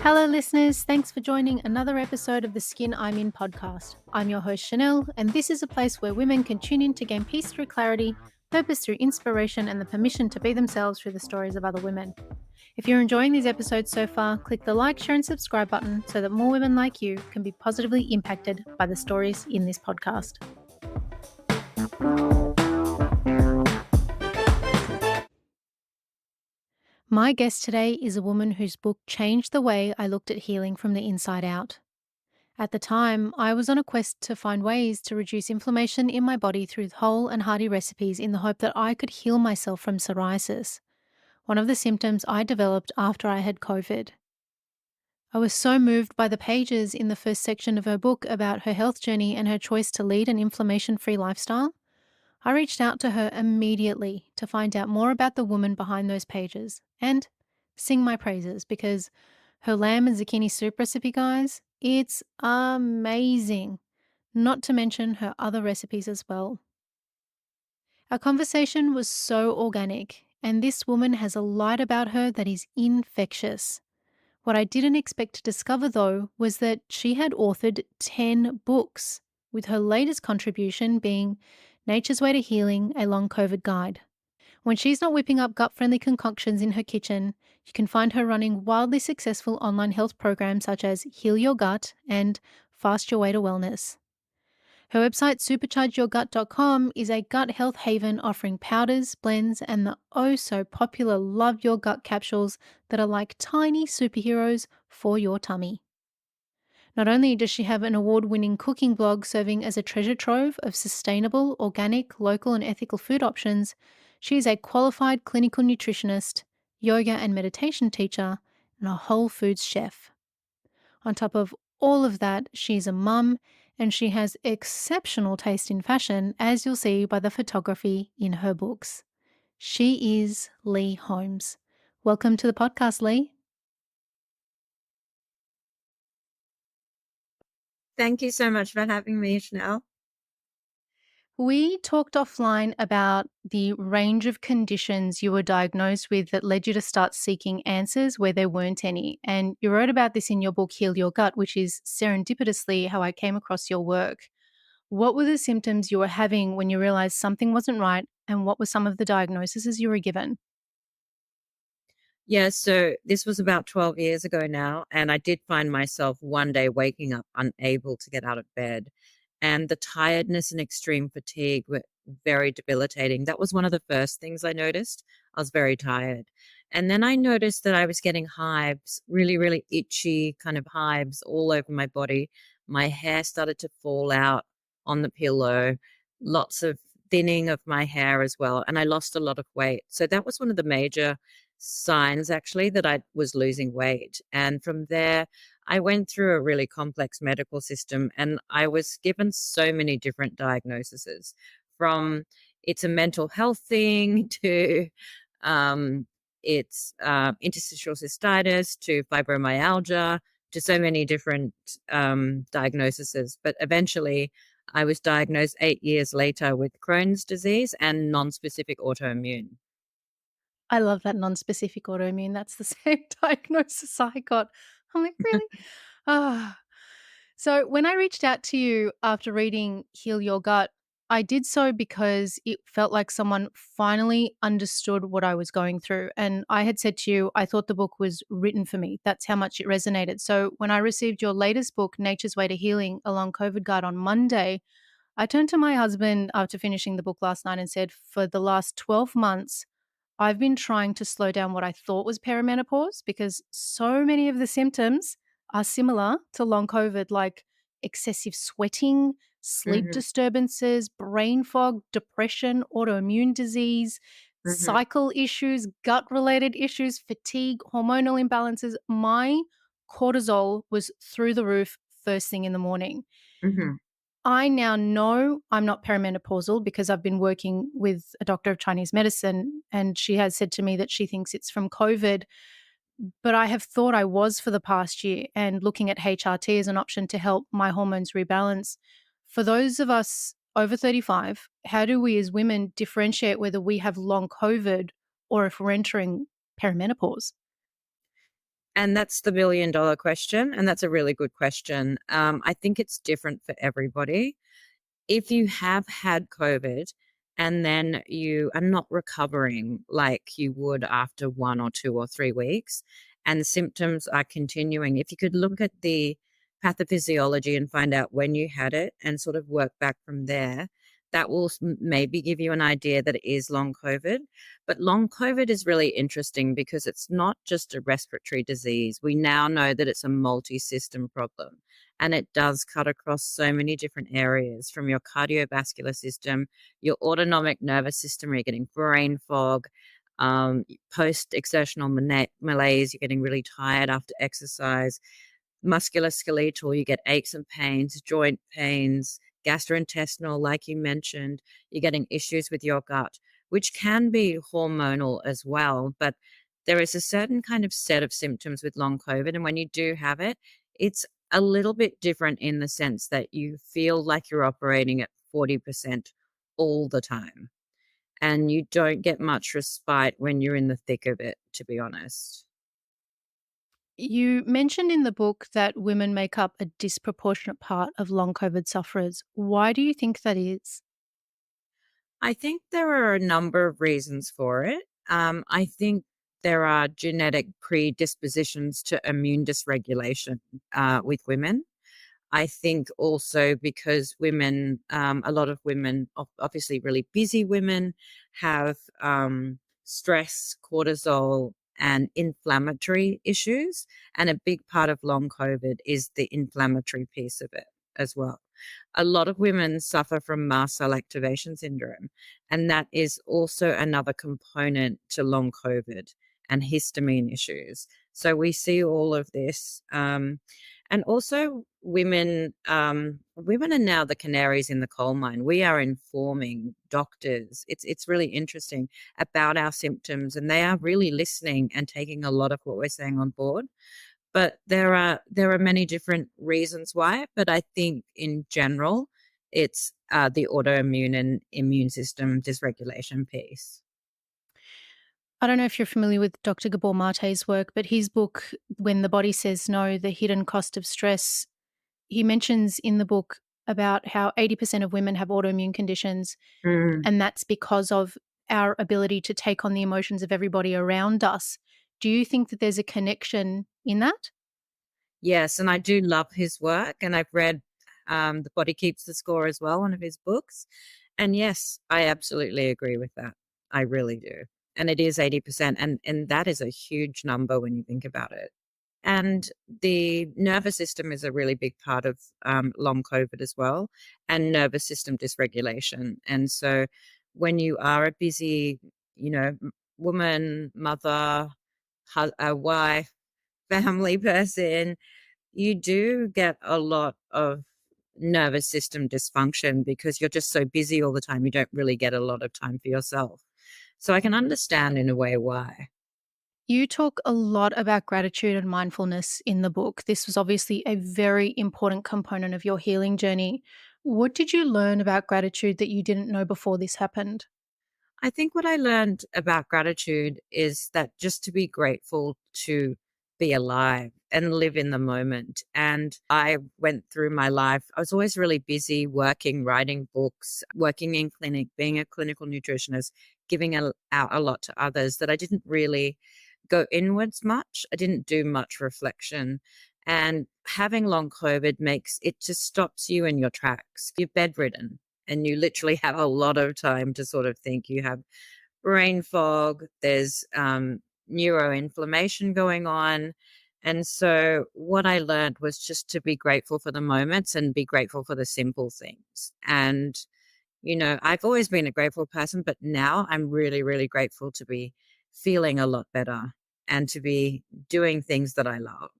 Hello, listeners. Thanks for joining another episode of the Skin I'm In podcast. I'm your host, Chanel, and this is a place where women can tune in to gain peace through clarity, purpose through inspiration, and the permission to be themselves through the stories of other women. If you're enjoying these episodes so far, click the like, share, and subscribe button so that more women like you can be positively impacted by the stories in this podcast. My guest today is a woman whose book changed the way I looked at healing from the inside out. At the time, I was on a quest to find ways to reduce inflammation in my body through whole and hearty recipes in the hope that I could heal myself from psoriasis, one of the symptoms I developed after I had COVID. I was so moved by the pages in the first section of her book about her health journey and her choice to lead an inflammation-free lifestyle. I reached out to her immediately to find out more about the woman behind those pages and sing my praises because her lamb and zucchini soup recipe, guys, it's amazing. Not to mention her other recipes as well. Our conversation was so organic, and this woman has a light about her that is infectious. What I didn't expect to discover, though, was that she had authored 10 books, with her latest contribution being Nature's Way to Healing, a Long COVID Guide. When she's not whipping up gut-friendly concoctions in her kitchen, you can find her running wildly successful online health programs such as Heal Your Gut and Fast Your Way to Wellness. Her website, superchargedyourgut.com, is a gut health haven offering powders, blends, and the oh-so-popular Love Your Gut capsules that are like tiny superheroes for your tummy. Not only does she have an award-winning cooking blog serving as a treasure trove of sustainable, organic, local, and ethical food options, she is a qualified clinical nutritionist, yoga and meditation teacher, and a whole foods chef. On top of all of that, she's a mum and she has exceptional taste in fashion, as you'll see by the photography in her books. She is Lee Holmes. Welcome to the podcast, Lee. Thank you so much for having me, Chanel. We talked offline about the range of conditions you were diagnosed with that led you to start seeking answers where there weren't any. And you wrote about this in your book, Heal Your Gut, which is serendipitously how I came across your work. What were the symptoms you were having when you realized something wasn't right? And what were some of the diagnoses you were given? Yeah, so this was about 12 years ago now, and I did find myself one day waking up unable to get out of bed. And the tiredness and extreme fatigue were very debilitating. That was one of the first things I noticed. I was very tired. And then I noticed that I was getting hives, really, really itchy kind of hives all over my body. My hair started to fall out on the pillow, lots of thinning of my hair as well. And I lost a lot of weight. So that was one of the major signs actually that I was losing weight. And from there, I went through a really complex medical system and I was given so many different diagnoses from it's a mental health thing to it's interstitial cystitis to fibromyalgia to so many different diagnoses. But eventually, I was diagnosed 8 years later with Crohn's disease and non-specific autoimmune. I love that non-specific autoimmune. That's the same diagnosis I got. I'm like, really? Ah. So when I reached out to you after reading Heal Your Gut, I did so because it felt like someone finally understood what I was going through. And I had said to you, I thought the book was written for me. That's how much it resonated. So when I received your latest book, Nature's Way to Healing, a Long COVID Guide on Monday, I turned to my husband after finishing the book last night and said, for the last 12 months, I've been trying to slow down what I thought was perimenopause because so many of the symptoms are similar to long COVID, like excessive sweating, sleep Hmm. disturbances, brain fog, depression, autoimmune disease, Hmm. cycle issues, gut related issues, fatigue, hormonal imbalances. My cortisol was through the roof first thing in the morning. Hmm. I now know I'm not perimenopausal because I've been working with a doctor of Chinese medicine, and she has said to me that she thinks it's from COVID. But I have thought I was for the past year, and looking at HRT as an option to help my hormones rebalance. For those of us over 35, how do we as women differentiate whether we have long COVID or if we're entering perimenopause? And that's the $1 billion question. And that's a really good question. I think it's different for everybody. If you have had COVID and then you are not recovering like you would after 1 or 2 or 3 weeks, and the symptoms are continuing, if you could look at the pathophysiology and find out when you had it and sort of work back from there, that will maybe give you an idea that it is long COVID. But long COVID is really interesting because it's not just a respiratory disease. We now know that it's a multi system problem. And it does cut across so many different areas from your cardiovascular system, your autonomic nervous system, where you're getting brain fog, post exertional malaise, you're getting really tired after exercise, musculoskeletal, you get aches and pains, joint pains, gastrointestinal, like you mentioned, you're getting issues with your gut, which can be hormonal as well. But there is a certain kind of set of symptoms with long COVID. And when you do have it, it's a little bit different in the sense that you feel like you're operating at 40% all the time. And you don't get much respite when you're in the thick of it, to be honest. You mentioned in the book that women make up a disproportionate part of long COVID sufferers. Why do you think that is? I think there are a number of reasons for it. I think there are genetic predispositions to immune dysregulation with women. I think also because women, a lot of women, obviously really busy women, have stress, cortisol, and inflammatory issues. And a big part of long COVID is the inflammatory piece of it as well. A lot of women suffer from mast cell activation syndrome, and that is also another component to long COVID and histamine issues. So we see all of this. And also women are now the canaries in the coal mine. We are informing doctors. It's really interesting about our symptoms, and they are really listening and taking a lot of what we're saying on board. But there are many different reasons why, but I think in general, it's the autoimmune and immune system dysregulation piece. I don't know if you're familiar with Dr. Gabor Mate's work, but his book, When the Body Says No, The Hidden Cost of Stress, he mentions in the book about how 80% of women have autoimmune conditions, Mm. and that's because of our ability to take on the emotions of everybody around us. Do you think that there's a connection in that? Yes, and I do love his work, and I've read The Body Keeps the Score as well, one of his books. And yes, I absolutely agree with that. I really do. And it is 80%, and that is a huge number when you think about it. And the nervous system is a really big part of long COVID as well, and nervous system dysregulation. And so when you are a busy, woman, mother, a wife, family person, you do get a lot of nervous system dysfunction because you're just so busy all the time. You don't really get a lot of time for yourself. So I can understand in a way why. You talk a lot about gratitude and mindfulness in the book. This was obviously a very important component of your healing journey. What did you learn about gratitude that you didn't know before this happened? I think what I learned about gratitude is that just to be grateful to be alive and live in the moment. And I went through my life, I was always really busy working, writing books, working in clinic, being a clinical nutritionist, giving out a lot to others that I didn't really go inwards much. I didn't do much reflection. And having long COVID makes it just stops you in your tracks. You're bedridden and you literally have a lot of time to sort of think. You have brain fog, there's neuroinflammation going on. And so, what I learned was just to be grateful for the moments and be grateful for the simple things. And, I've always been a grateful person, but now I'm really, really grateful to be feeling a lot better and to be doing things that I love.